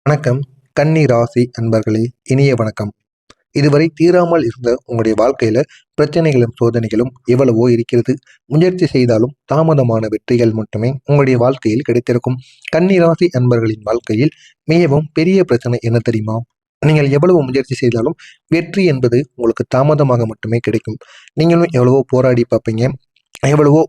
வணக்கம். கன்னி ராசி அன்பர்களே, இனிய வணக்கம். இதுவரை தீராமல் இருந்த உங்களுடைய வாழ்க்கையில பிரச்சனைகளும் சோதனைகளும் எவ்வளவோ இருக்கிறது. முயற்சி செய்தாலும் தாமதமான வெற்றிகள் மட்டுமே உங்களுடைய வாழ்க்கையில் கிடைத்திருக்கும். கன்னி ராசி அன்பர்களின் வாழ்க்கையில் மிகவும் பெரிய பிரச்சனை என்ன தெரியுமா? நீங்கள் எவ்வளவு முயற்சி செய்தாலும் வெற்றி என்பது உங்களுக்கு தாமதமாக மட்டுமே கிடைக்கும். நீங்களும் எவ்வளவோ போராடி பார்ப்பீங்க, எவ்வளவோ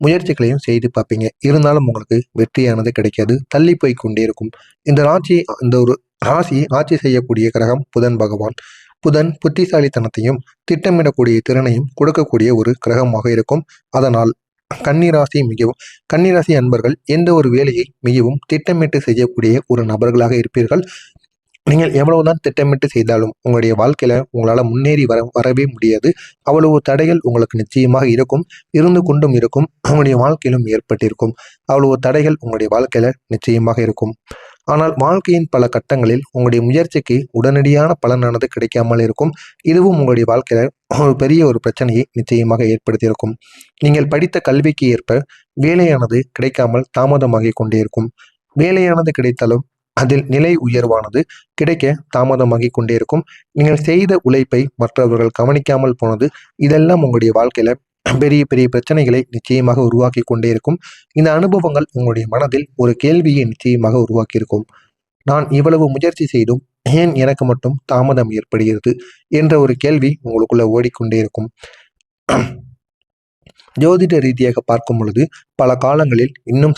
முயற்சிகளையும் செய்து பார்ப்பீங்க. இருந்தாலும் உங்களுக்கு வெற்றியானது கிடைக்காது. தள்ளி போய் கொண்டே இருக்கும். இந்த ஒரு ராசியை ஆட்சி செய்யக்கூடிய கிரகம் புதன் பகவான். புதன் புத்திசாலித்தனத்தையும் திட்டமிடக்கூடிய திறனையும் கொடுக்கக்கூடிய ஒரு கிரகமாக இருக்கும். அதனால் கன்னிராசி அன்பர்கள் எந்த ஒரு வேலையை மிகவும் திட்டமிட்டு செய்யக்கூடிய ஒரு நபர்களாக இருப்பீர்கள். நீங்கள் எவ்வளவுதான் திட்டமிட்டு செய்தாலும் உங்களுடைய வாழ்க்கையில உங்களால முன்னேறி வரவே முடியாது. அவ்வளவு தடைகள் உங்களுக்கு நிச்சயமாக இருக்கும். இருந்து கொண்டும் இருக்கும். உங்களுடைய வாழ்க்கையிலும் ஏற்பட்டிருக்கும். அவ்வளவு தடைகள் உங்களுடைய வாழ்க்கையில நிச்சயமாக இருக்கும். ஆனால் வாழ்க்கையின் பல கட்டங்களில் உங்களுடைய முயற்சிக்கு உடனடியான பலனானது கிடைக்காமல் இருக்கும். இதுவும் உங்களுடைய வாழ்க்கையில ஒரு பெரிய ஒரு பிரச்சனையை நிச்சயமாக ஏற்படுத்தியிருக்கும். நீங்கள் படித்த கல்விக்கு ஏற்ப வேலையானது கிடைக்காமல் தாமதமாகி கொண்டே இருக்கும். வேலையானது கிடைத்தாலும் அதில் நிலை உயர்வானது கிடைக்க தாமதமாகி கொண்டே இருக்கும். நீங்கள் செய்த உழைப்பை மற்றவர்கள் கவனிக்காமல் போனது, இதெல்லாம் உங்களுடைய வாழ்க்கையில பெரிய பெரிய பிரச்சனைகளை நிச்சயமாக உருவாக்கி கொண்டே இருக்கும். இந்த அனுபவங்கள் உங்களுடைய மனதில் ஒரு கேள்வியை நிச்சயமாக உருவாக்கியிருக்கும். நான் இவ்வளவு முயற்சி செய்தும் ஏன் எனக்கு மட்டும் தாமதம் ஏற்படுகிறது என்ற ஒரு கேள்வி உங்களுக்குள்ள ஓடிக்கொண்டே இருக்கும். ஜோதிட ரீதியாக பார்க்கும் பொழுது பல காலங்களில் இன்னும்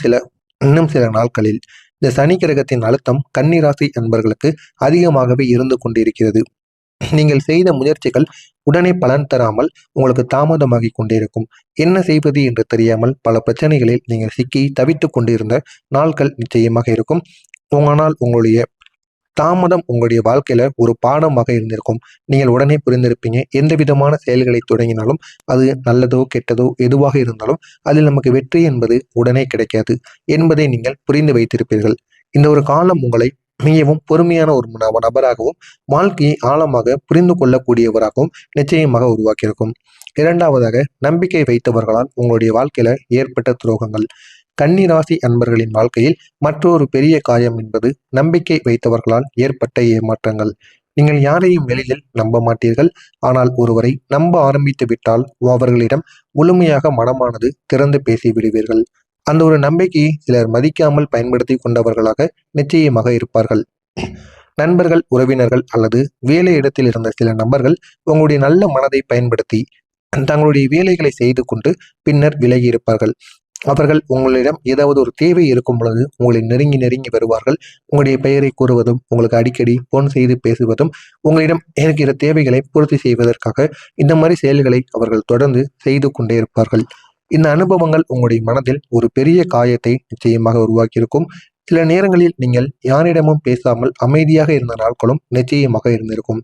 சில நாட்களில் இந்த சனி கிரகத்தின் அழுத்தம் கன்னிராசி அன்பர்களுக்கு அதிகமாகவே இருந்து கொண்டிருக்கிறது. நீங்கள் செய்த முயற்சிகள் உடனே பலன் தராமல் உங்களுக்கு தாமதமாகி கொண்டிருக்கும். என்ன செய்வது என்று தெரியாமல் பல பிரச்சனைகளில் நீங்கள் சிக்கி தவித்து கொண்டிருந்த நாட்கள் நிச்சயமாக இருக்கும். ஆனால் உங்களுடைய தாமதம் உங்களுடைய வாழ்க்கையில ஒரு பாடமாக இருந்திருக்கும். நீங்கள் உடனே புரிந்திருப்பீங்க. எந்த விதமான செயல்களை தொடங்கினாலும் அது நல்லதோ கெட்டதோ எதுவாக இருந்தாலும் அதில் நமக்கு வெற்றி என்பது உடனே கிடைக்காது என்பதை நீங்கள் புரிந்து வைத்திருப்பீர்கள். இந்த ஒரு காலம் உங்களை மிகவும் பொறுமையான ஒரு நபராகவும் வாழ்க்கையை ஆழமாக புரிந்து கொள்ளக்கூடியவராகவும் நிச்சயமாக உருவாக்கியிருக்கும். இரண்டாவதாக, நம்பிக்கை வைத்தவர்களால் உங்களுடைய வாழ்க்கையில ஏற்பட்ட துரோகங்கள். கன்னிராசி அன்பர்களின் வாழ்க்கையில் மற்றொரு பெரிய காயம் என்பது நம்பிக்கை வைத்தவர்களால் ஏற்பட்ட ஏமாற்றங்கள். நீங்கள் யாரையும் வெளியில் நம்ப மாட்டீர்கள். ஆனால் ஒருவரை நம்ப ஆரம்பித்து விட்டால் அவர்களிடம் முழுமையாக மனமானது திறந்து பேசி விடுவீர்கள். அந்த ஒரு நம்பிக்கையை சிலர் மதிக்காமல் பயன்படுத்தி கொண்டவர்களாக நிச்சயமாக இருப்பார்கள். நண்பர்கள், உறவினர்கள் அல்லது வேலை இடத்தில் இருந்த சில நபர்கள் உங்களுடைய நல்ல மனதை பயன்படுத்தி தங்களுடைய வேலைகளை செய்து கொண்டு பின்னர் விலகி இருப்பார்கள். அவர்கள் உங்களிடம் ஏதாவது ஒரு தேவை இருக்கும் பொழுது உங்களை நெருங்கி நெருங்கி வருவார்கள். உங்களுடைய பெயரை கூறுவதும், உங்களுக்கு அடிக்கடி போன் செய்து பேசுவதும், உங்களிடம் இருக்கிற தேவைகளை பூர்த்தி செய்வதற்காக இந்த மாதிரி செயல்களை அவர்கள் தொடர்ந்து செய்து கொண்டே இருப்பார்கள். இந்த அனுபவங்கள் உங்களுடைய மனதில் ஒரு பெரிய காயத்தை நிச்சயமாக உருவாக்கியிருக்கும். சில நேரங்களில் நீங்கள் யாரிடமும் பேசாமல் அமைதியாக இருந்த நாட்களும் நிச்சயமாக இருந்திருக்கும்.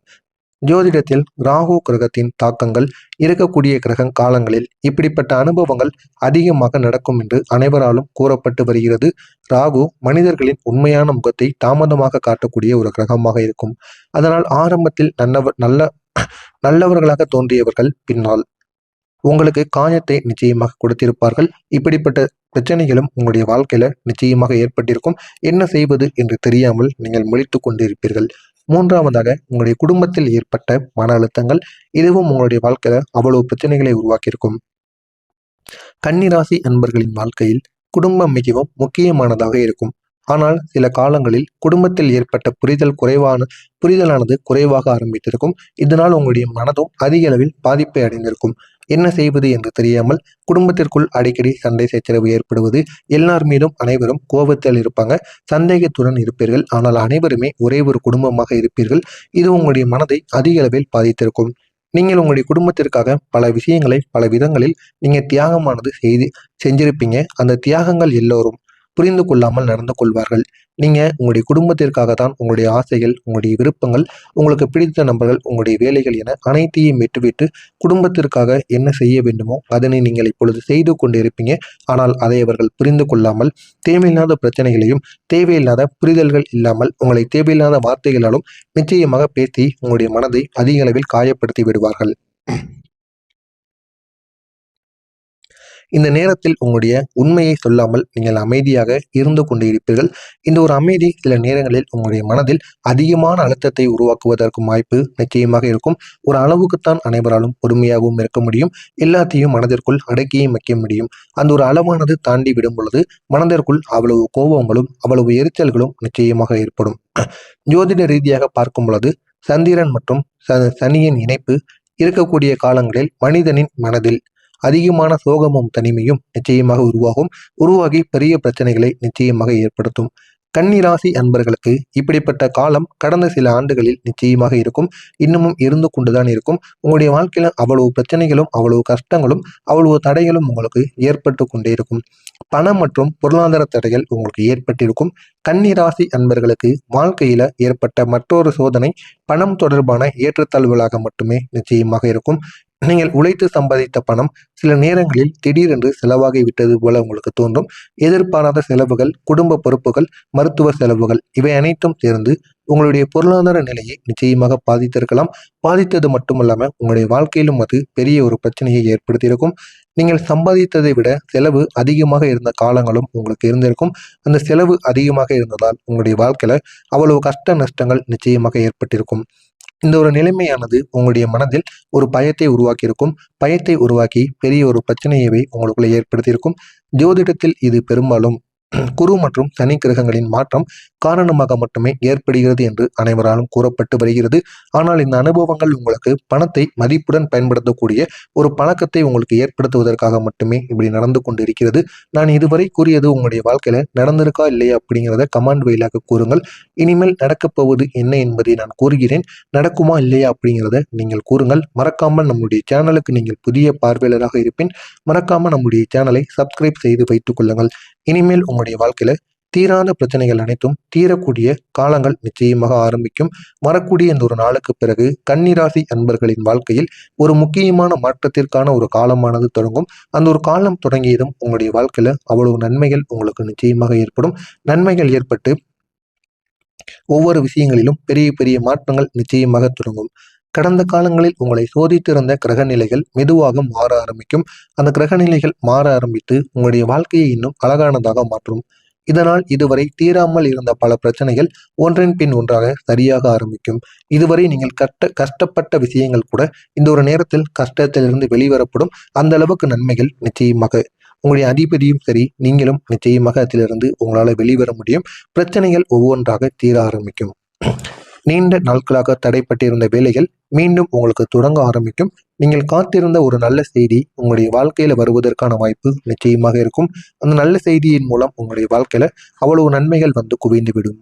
ஜோதிடத்தில் ராகு கிரகத்தின் தாக்கங்கள் இருக்கக்கூடிய கிரக காலங்களில் இப்படிப்பட்ட அனுபவங்கள் அதிகமாக நடக்கும் என்று அனைவராலும் கூறப்பட்டு வருகிறது. ராகு மனிதர்களின் உண்மையான முகத்தை தாமதமாக காட்டக்கூடிய ஒரு கிரகமாக இருக்கும். அதனால் ஆரம்பத்தில் நல்லவர்களாக தோன்றியவர்கள் பின்னால் உங்களுக்கு காயத்தை நிச்சயமாக கொடுத்திருப்பார்கள். இப்படிப்பட்ட பிரச்சனைகளும் உங்களுடைய வாழ்க்கையில நிச்சயமாக ஏற்பட்டிருக்கும். என்ன செய்வது என்று தெரியாமல் நீங்கள் முழித்து கொண்டிருப்பீர்கள். மூன்றாவதாக, உங்களுடைய குடும்பத்தில் ஏற்பட்ட மன அழுத்தங்கள். இதுவும் உங்களுடைய வாழ்க்கையில அவ்வளவு பிரச்சனைகளை உருவாக்கியிருக்கும். கன்னிராசி அன்பர்களின் வாழ்க்கையில் குடும்பம் மிகவும் முக்கியமானதாக இருக்கும். ஆனால் சில காலங்களில் குடும்பத்தில் ஏற்பட்ட புரிதலானது குறைவாக ஆரம்பித்திருக்கும். இதனால் உங்களுடைய மனதும் அதிக அளவில் பாதிப்பை அடைந்திருக்கும். என்ன செய்வது என்று தெரியாமல் குடும்பத்திற்குள் அடிக்கடி சண்டை சச்சரவு ஏற்படுவது, எல்லார் மீதும் அனைவரும் கோபத்தில் இருப்பாங்க, சந்தேகத்துடன் இருப்பீர்கள். ஆனால் அனைவருமே ஒரே ஒரு குடும்பமாக இருப்பீர்கள். இது உங்களுடைய மனதை அதிக அளவில் பாதித்திருக்கும். நீங்கள் உங்களுடைய குடும்பத்திற்காக பல விஷயங்களை பல விதங்களில் நீங்க தியாகமானது செஞ்சிருப்பீங்க. அந்த தியாகங்கள் எல்லோரும் புரிந்து கொள்ளாமல் நடந்து கொள்வார்கள். நீங்க உங்களுடைய குடும்பத்திற்காக தான் உங்களுடைய ஆசைகள், உங்களுடைய விருப்பங்கள், உங்களுக்கு பிடித்த நபர்கள், உங்களுடைய வேலைகள் என அனைத்தையும் விட்டுவிட்டு குடும்பத்திற்காக என்ன செய்ய வேண்டுமோ அதனை நீங்கள் இப்பொழுது செய்து கொண்டிருப்பீங்க. ஆனால் அதை அவர்கள் புரிந்து கொள்ளாமல் தேவையில்லாத பிரச்சனைகளையும் தேவையில்லாத புரிதல்கள் இல்லாமல் உங்களை தேவையில்லாத வார்த்தைகளாலும் நிச்சயமாக பேசி உங்களுடைய மனதை அதிக அளவில் காயப்படுத்தி விடுவார்கள். இந்த நேரத்தில் உங்களுடைய உண்மையை சொல்லாமல் நீங்கள் அமைதியாக இருந்து கொண்டு இருப்பீர்கள். இந்த ஒரு அமைதி சில நேரங்களில் உங்களுடைய மனதில் அதிகமான அழுத்தத்தை உருவாக்குவதற்கும் வாய்ப்பு நிச்சயமாக இருக்கும். ஒரு அளவுக்குத்தான் அனைவராலும் பொறுமையாகவும் இருக்க முடியும். எல்லாத்தையும் மனதிற்குள் அடக்கியும் வைக்க முடியும். அந்த ஒரு அளவானது தாண்டி விடும் பொழுது மனதிற்குள் அவ்வளவு கோபங்களும் அவ்வளவு எரிச்சல்களும் நிச்சயமாக ஏற்படும். ஜோதிட ரீதியாக பார்க்கும் பொழுது சந்திரன் மற்றும் சனியின் இணைப்பு இருக்கக்கூடிய காலங்களில் மனிதனின் மனதில் அதிகமான சோகமும் தனிமையும் நிச்சயமாக உருவாகி பெரிய பிரச்சனைகளை நிச்சயமாக ஏற்படுத்தும். கன்னிராசி அன்பர்களுக்கு இப்படிப்பட்ட காலம் கடந்த சில ஆண்டுகளில் நிச்சயமாக இருக்கும். இன்னமும் இருந்து கொண்டுதான் இருக்கும். உங்களுடைய வாழ்க்கையில அவ்வளவு பிரச்சனைகளும் அவ்வளவு கஷ்டங்களும் அவ்வளவு தடைகளும் உங்களுக்கு ஏற்பட்டு கொண்டே இருக்கும். பணம் மற்றும் பொருளாதார தடைகள் உங்களுக்கு ஏற்பட்டிருக்கும். கன்னிராசி அன்பர்களுக்கு வாழ்க்கையில ஏற்பட்ட மற்றொரு சோதனை பணம் தொடர்பான ஏற்றத்தாழ்வுகளாக மட்டுமே நிச்சயமாக இருக்கும். நீங்கள் உழைத்து சம்பாதித்த பணம் சில நேரங்களில் திடீரென்று செலவாகி விட்டது போல உங்களுக்கு தோன்றும். எதிர்பாராத செலவுகள், குடும்ப பொறுப்புகள், மருத்துவ செலவுகள் இவை அனைத்தும் சேர்ந்து உங்களுடைய பொருளாதார நிலையை நிச்சயமாக பாதித்திருக்கலாம். பாதித்தது மட்டுமல்லாம உங்களுடைய வாழ்க்கையிலும் அது பெரிய ஒரு பிரச்சனையை ஏற்படுத்தியிருக்கும். நீங்கள் சம்பாதித்ததை விட செலவு அதிகமாக இருந்த காலங்களும் உங்களுக்கு இருந்திருக்கும். அந்த செலவு அதிகமாக இருந்ததால் உங்களுடைய வாழ்க்கையில அவ்வளவு கஷ்ட நஷ்டங்கள் நிச்சயமாக ஏற்பட்டிருக்கும். இந்த ஒரு நிலைமையானது உங்களுடைய மனதில் ஒரு பயத்தை உருவாக்கியிருக்கும். பயத்தை உருவாக்கி பெரிய ஒரு பிரச்சனையவே உங்களுக்குள்ள ஏற்படுத்தியிருக்கும். ஜோதிடத்தில் இது பெரும்பாலும் குரு மற்றும் சனி கிரகங்களின் மாற்றம் காரணமாக மட்டுமே ஏற்படுகிறது என்று அனைவராலும் கூறப்பட்டு வருகிறது. ஆனால் இந்த அனுபவங்கள் உங்களுக்கு பணத்தை மதிப்புடன் பயன்படுத்தக்கூடிய ஒரு பழக்கத்தை உங்களுக்கு ஏற்படுத்துவதற்காக மட்டுமே இப்படி நடந்து கொண்டு இருக்கிறது. நான் இதுவரை கூறியது உங்களுடைய வாழ்க்கையில நடந்திருக்கா இல்லையா அப்படிங்கிறத கமெண்ட் வாயிலாக கூறுங்கள். இனிமேல் நடக்கப் போவது என்ன என்பதை நான் கூறுகிறேன். நடக்குமா இல்லையா அப்படிங்கிறத நீங்கள் கூறுங்கள். மறக்காமல் நம்முடைய சேனலுக்கு நீங்கள் புதிய பார்வையாளராக இருப்பின் மறக்காமல் நம்முடைய சேனலை சப்ஸ்கிரைப் செய்து வைத்துக் கொள்ளுங்கள். இனிமேல் உங்களுடைய வாழ்க்கையில தீராத பிரச்சனைகள் அனைத்தும் தீரக்கூடிய காலங்கள் நிச்சயமாக ஆரம்பிக்கும். வரக்கூடிய இந்த ஒரு நாளுக்கு பிறகு கன்னிராசி அன்பர்களின் வாழ்க்கையில் ஒரு முக்கியமான மாற்றத்திற்கான ஒரு காலமானது தொடங்கும். அந்த ஒரு காலம் தொடங்கியதும் உங்களுடைய வாழ்க்கையில அவ்வளவு நன்மைகள் உங்களுக்கு நிச்சயமாக ஏற்படும். நன்மைகள் ஏற்பட்டு ஒவ்வொரு விஷயங்களிலும் பெரிய பெரிய மாற்றங்கள் நிச்சயமாக தொடங்கும். கடந்த காலங்களில் உங்களை சோதித்திருந்த கிரகநிலைகள் மெதுவாக மாற ஆரம்பிக்கும். அந்த கிரகநிலைகள் மாற ஆரம்பித்து உங்களுடைய வாழ்க்கையை இன்னும் அழகானதாக மாற்றும். இதனால் இதுவரை தீராமல் இருந்த பல பிரச்சனைகள் ஒன்றின் பின் ஒன்றாக சரியாக ஆரம்பிக்கும். இதுவரை நீங்கள் கஷ்டப்பட்ட விஷயங்கள் கூட இந்த ஒரு நேரத்தில் கஷ்டத்திலிருந்து வெளிவரப்படும். அந்த அளவுக்கு நன்மைகள் நிச்சயமாக உங்களுடைய அதிபதியும் சரி நீங்களும் நிச்சயமாக அதிலிருந்து உங்களால் வெளிவர முடியும். பிரச்சனைகள் ஒவ்வொன்றாக தீர ஆரம்பிக்கும். நீண்ட நாட்களாக தடைப்பட்டிருந்த வேலைகள் மீண்டும் உங்களுக்கு தொடங்க ஆரம்பிக்கும். நீங்கள் காத்திருந்த ஒரு நல்ல செய்தி உங்களுடைய வாழ்க்கையில வருவதற்கான வாய்ப்பு நிச்சயமாக இருக்கும். அந்த நல்ல செய்தியின் மூலம் உங்களுடைய வாழ்க்கையில அவ்வளவு நன்மைகள் வந்து குவிந்துவிடும்.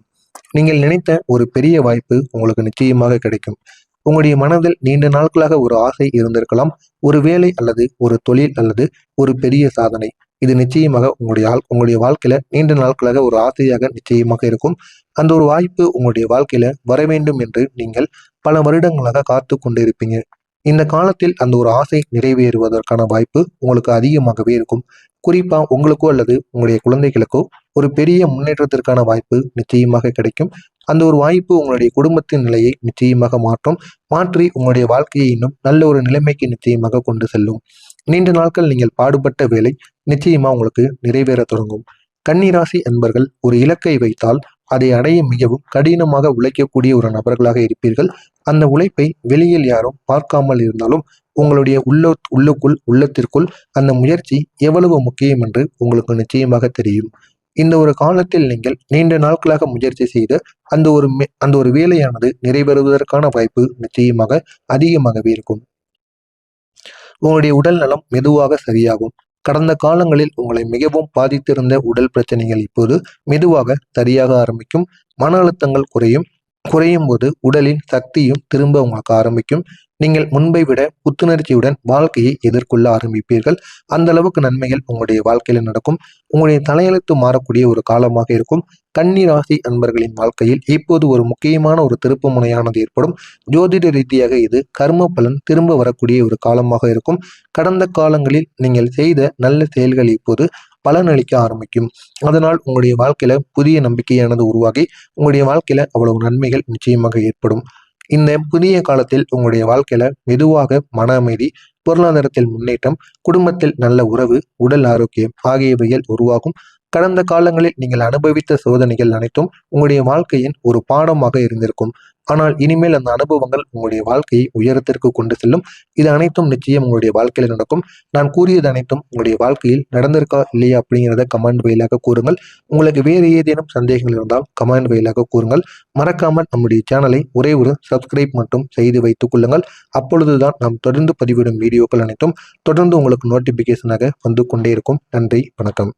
நீங்கள் நினைத்த ஒரு பெரிய வாய்ப்பு உங்களுக்கு நிச்சயமாக கிடைக்கும். உங்களுடைய மனதில் நீண்ட நாட்களாக ஒரு ஆசை இருந்திருக்கலாம். ஒரு வேலை அல்லது ஒரு தொழில் அல்லது ஒரு பெரிய சாதனை. இது நிச்சயமாக உங்களுடைய வாழ்க்கையில நீண்ட நாட்களாக ஒரு ஆசையாக நிச்சயமாக இருக்கும். அந்த ஒரு வாய்ப்பு உங்களுடைய வாழ்க்கையில வர வேண்டும் என்று நீங்கள் பல வருடங்களாக காத்து கொண்டு இருப்பீங்க. இந்த காலத்தில் அந்த ஒரு ஆசை நிறைவேறுவதற்கான வாய்ப்பு உங்களுக்கு அதிகமாகவே இருக்கும். குறிப்பா உங்களுக்கோ அல்லது உங்களுடைய குழந்தைகளுக்கோ ஒரு பெரிய முன்னேற்றத்திற்கான வாய்ப்பு நிச்சயமாக கிடைக்கும். அந்த ஒரு வாய்ப்பு உங்களுடைய குடும்பத்தின் நிலையை நிச்சயமாக மாற்றி உங்களுடைய வாழ்க்கையை இன்னும் நல்ல ஒரு நிலைமைக்கு நிச்சயமாக கொண்டு செல்லும். நீண்ட நாட்கள் நீங்கள் பாடுபட்ட வேலை நிச்சயமா உங்களுக்கு நிறைவேற தொடங்கும். கன்னிராசி அன்பர்கள் ஒரு இலக்கை வைத்தால் அதை அடைய மிகவும் கடினமாக உழைக்கக்கூடிய ஒரு நபர்களாக இருப்பீர்கள். அந்த உழைப்பை வெளியில் யாரும் பார்க்காமல் இருந்தாலும் உங்களுடைய உள்ளத்திற்குள் அந்த முயற்சி எவ்வளவு முக்கியம் என்று உங்களுக்கு நிச்சயமாக தெரியும். இந்த ஒரு காலத்தில் நீங்கள் நீண்ட நாட்களாக முயற்சி செய்து அந்த ஒரு வேலையானது நிறைவேறுவதற்கான வாய்ப்பு நிச்சயமாக அதிகமாகவே இருக்கும். உங்களுடைய உடல் நலம் மெதுவாக சரியாகும். கடந்த காலங்களில் உங்களை மிகவும் பாதித்திருந்த உடல் பிரச்சனைகள் இப்போது மெதுவாக சரியாக ஆரம்பிக்கும். மன அழுத்தங்கள் குறையும் போது உடலின் சக்தியும் திரும்ப உங்களுக்கு ஆரம்பிக்கும். நீங்கள் முன்பை விட புத்துணர்ச்சியுடன் வாழ்க்கையை எதிர்கொள்ள ஆரம்பிப்பீர்கள். அந்த அளவுக்கு நன்மைகள் உங்களுடைய வாழ்க்கையில நடக்கும். உங்களுடைய தலையெழுத்து மாறக்கூடிய ஒரு காலமாக இருக்கும். கன்னி ராசி அன்பர்களின் வாழ்க்கையில் இப்போது ஒரு முக்கியமான ஒரு திருப்பு முனையானது ஏற்படும். ஜோதிட ரீதியாக இது கர்ம பலன் திரும்ப வரக்கூடிய ஒரு காலமாக இருக்கும். கடந்த காலங்களில் நீங்கள் செய்த நல்ல செயல்கள் இப்போது பலனளிக்க ஆரம்பிக்கும். அதனால் உங்களுடைய வாழ்க்கையில புதிய நம்பிக்கையானது உருவாகி உங்களுடைய வாழ்க்கையில அவ்வளவு நன்மைகள் நிச்சயமாக ஏற்படும். இந்த புதிய காலத்தில் உங்களுடைய வாழ்க்கையில மெதுவாக மன அமைதி, பொருளாதாரத்தில் முன்னேற்றம், குடும்பத்தில் நல்ல உறவு, உடல் ஆரோக்கியம் ஆகியவைகள் உருவாகும். கடந்த காலங்களில் நீங்கள் அனுபவித்த சோதனைகள் அனைத்தும் உங்களுடைய வாழ்க்கையின் ஒரு பாடமாக இருந்திருக்கும். ஆனால் இனிமேல் அந்த அனுபவங்கள் உங்களுடைய வாழ்க்கையை உயரத்திற்கு கொண்டு செல்லும். இது அனைத்தும் நிச்சயம் உங்களுடைய வாழ்க்கையில நடக்கும். நான் கூறியது அனைத்தும் உங்களுடைய வாழ்க்கையில் நடந்திருக்கா இல்லையா அப்படிங்கிறத கமெண்ட் வாயிலாக கூறுங்கள். உங்களுக்கு வேறு ஏதேனும் சந்தேகங்கள் இருந்தால் கமெண்ட் வாயிலாக கூறுங்கள். மறக்காமல் நம்முடைய சேனலை ஒரே ஒரு சப்ஸ்கிரைப் மட்டும் செய்து வைத்துக் கொள்ளுங்கள். அப்பொழுதுதான் நாம் தொடர்ந்து பதிவிடும் வீடியோக்கள் அனைத்தும் தொடர்ந்து உங்களுக்கு நோட்டிபிகேஷனாக வந்து கொண்டே இருக்கும். நன்றி, வணக்கம்.